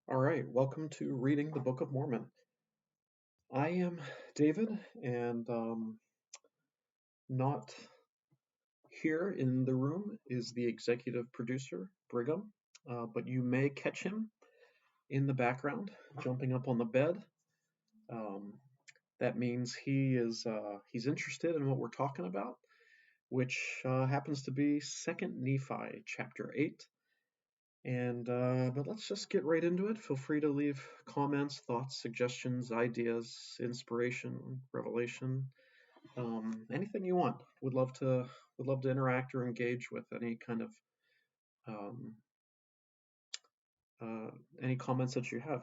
All right, welcome to reading the Book of Mormon. I am David, and not here in the room is the executive producer, Brigham, but you may catch him in the background, jumping up on the bed. Um, that means he's interested in what we're talking about, which happens to be 2 Nephi chapter 8. But let's just get right into it. Feel free to leave comments, thoughts, suggestions, ideas, inspiration, revelation, anything you want. Would love to interact or engage with any kind of um, uh, any comments that you have.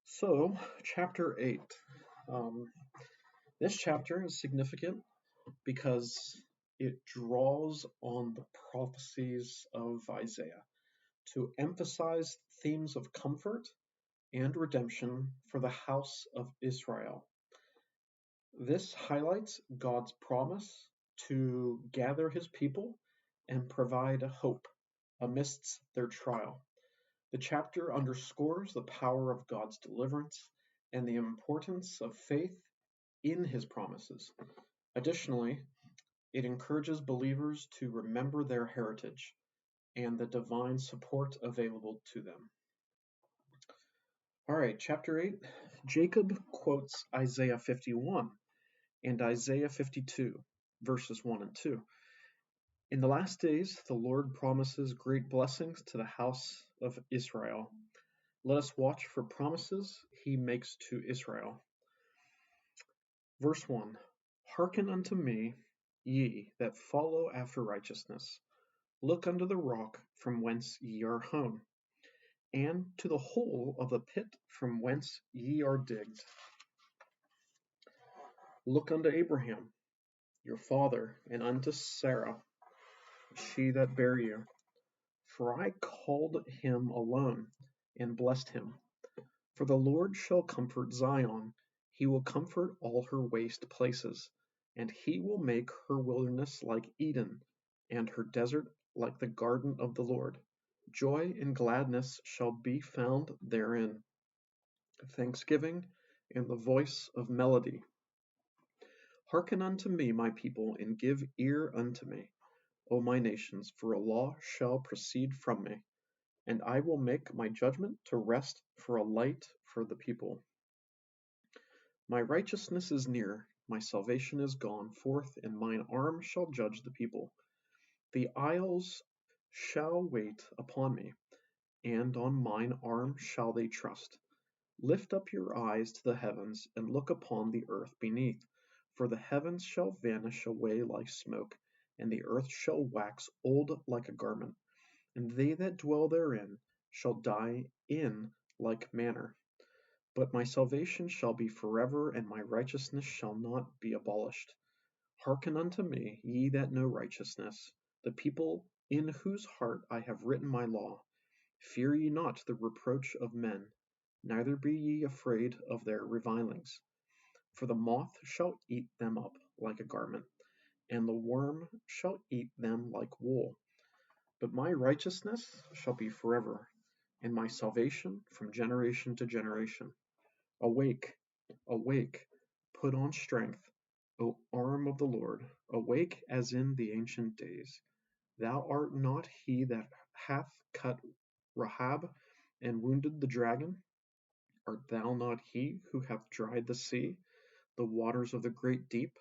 So, chapter 8. Um, this chapter is significant because it draws on the prophecies of Isaiah to emphasize themes of comfort and redemption for the house of Israel. This highlights God's promise to gather his people and provide hope amidst their trial. The chapter underscores the power of God's deliverance and the importance of faith in his promises. Additionally, it encourages believers to remember their heritage and the divine support available to them. All right, chapter 8. Jacob quotes Isaiah 51 and Isaiah 52, verses 1 and 2. In the last days, the Lord promises great blessings to the house of Israel. Let us watch for promises he makes to Israel. Verse 1. Hearken unto me, ye that follow after righteousness. Look unto the rock from whence ye are hewn, and to the hole of the pit from whence ye are digged. Look unto Abraham, your father, and unto Sarah, she that bare you. For I called him alone, and blessed him. For the Lord shall comfort Zion, he will comfort all her waste places, and he will make her wilderness like Eden, and her desert like the garden of the Lord. Joy and gladness shall be found therein, thanksgiving and the voice of melody. Hearken unto me, my people, and give ear unto me, O my nations, for a law shall proceed from me, and I will make my judgment to rest for a light for the people. My righteousness is near, my salvation is gone forth, and mine arm shall judge the people. The isles shall wait upon me, and on mine arm shall they trust. Lift up your eyes to the heavens, and look upon the earth beneath. For the heavens shall vanish away like smoke, and the earth shall wax old like a garment, and they that dwell therein shall die in like manner. But my salvation shall be forever, and my righteousness shall not be abolished. Hearken unto me, ye that know righteousness, the people in whose heart I have written my law. Fear ye not the reproach of men, neither be ye afraid of their revilings. For the moth shall eat them up like a garment, and the worm shall eat them like wool. But my righteousness shall be forever, and my salvation from generation to generation. Awake, awake, put on strength, O arm of the Lord, awake as in the ancient days. Thou art not he that hath cut Rahab and wounded the dragon? Art thou not he who hath dried the sea, the waters of the great deep,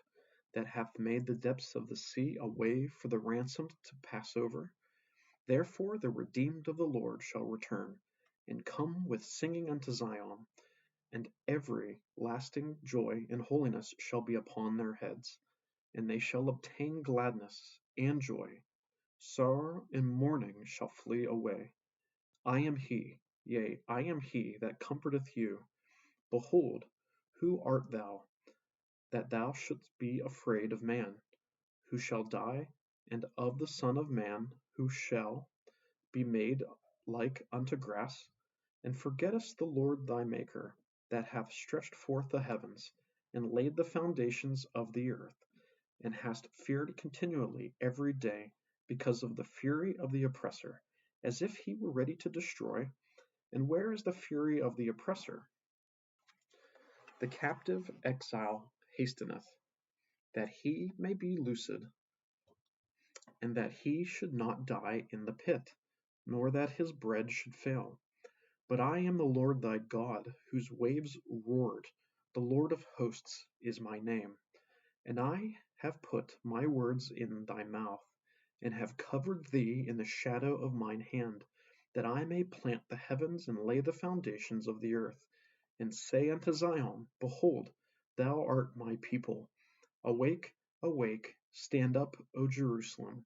that hath made the depths of the sea a way for the ransomed to pass over? Therefore the redeemed of the Lord shall return, and come with singing unto Zion, and every lasting joy and holiness shall be upon their heads, and they shall obtain gladness and joy. Sorrow and mourning shall flee away. I am he, yea, I am he that comforteth you. Behold, who art thou, that thou shouldst be afraid of man, who shall die, and of the Son of Man, who shall be made like unto grass? And forgettest the Lord thy Maker, that hath stretched forth the heavens, and laid the foundations of the earth, and hast feared continually every day because of the fury of the oppressor, as if he were ready to destroy? And where is the fury of the oppressor? The captive exile hasteneth, that he may be loosed, and that he should not die in the pit, nor that his bread should fail. But I am the Lord thy God, whose waves roared. The Lord of hosts is my name. And I have put my words in thy mouth, and have covered thee in the shadow of mine hand, that I may plant the heavens and lay the foundations of the earth, and say unto Zion, Behold, thou art my people. Awake, awake, stand up, O Jerusalem,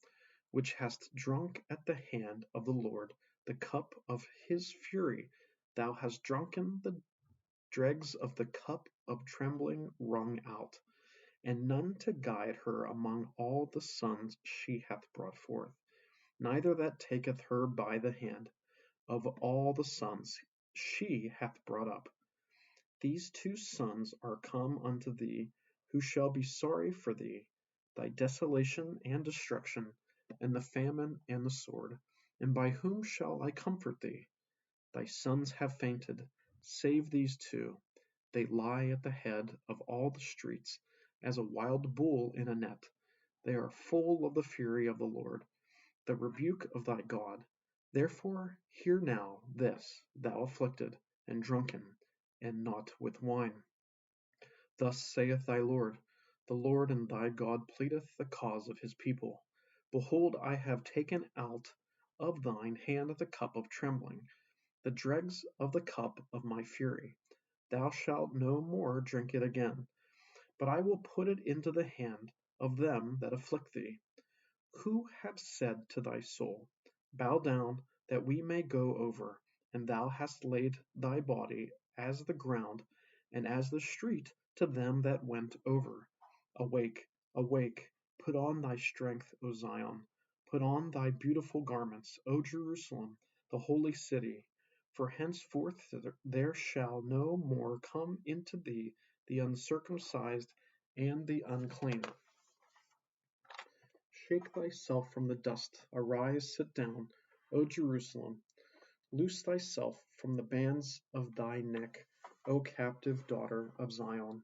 which hast drunk at the hand of the Lord the cup of his fury. Thou hast drunken the dregs of the cup of trembling wrung out, and none to guide her among all the sons she hath brought forth, neither that taketh her by the hand of all the sons she hath brought up. These 2 sons are come unto thee, who shall be sorry for thee, thy desolation and destruction, and the famine and the sword. And by whom shall I comfort thee? Thy sons have fainted, save these 2. They lie at the head of all the streets, as a wild bull in a net. They are full of the fury of the Lord, the rebuke of thy God. Therefore hear now this, thou afflicted, and drunken, and not with wine. Thus saith thy Lord, the Lord and thy God pleadeth the cause of his people. Behold, I have taken out of thine hand the cup of trembling, the dregs of the cup of my fury. Thou shalt no more drink it again, but I will put it into the hand of them that afflict thee, who have said to thy soul, Bow down, that we may go over, and thou hast laid thy body as the ground, and as the street to them that went over. Awake, awake, put on thy strength, O Zion, put on thy beautiful garments, O Jerusalem, the holy city. For henceforth there shall no more come into thee the uncircumcised and the unclean. Shake thyself from the dust, arise, sit down, O Jerusalem. Loose thyself from the bands of thy neck, O captive daughter of Zion.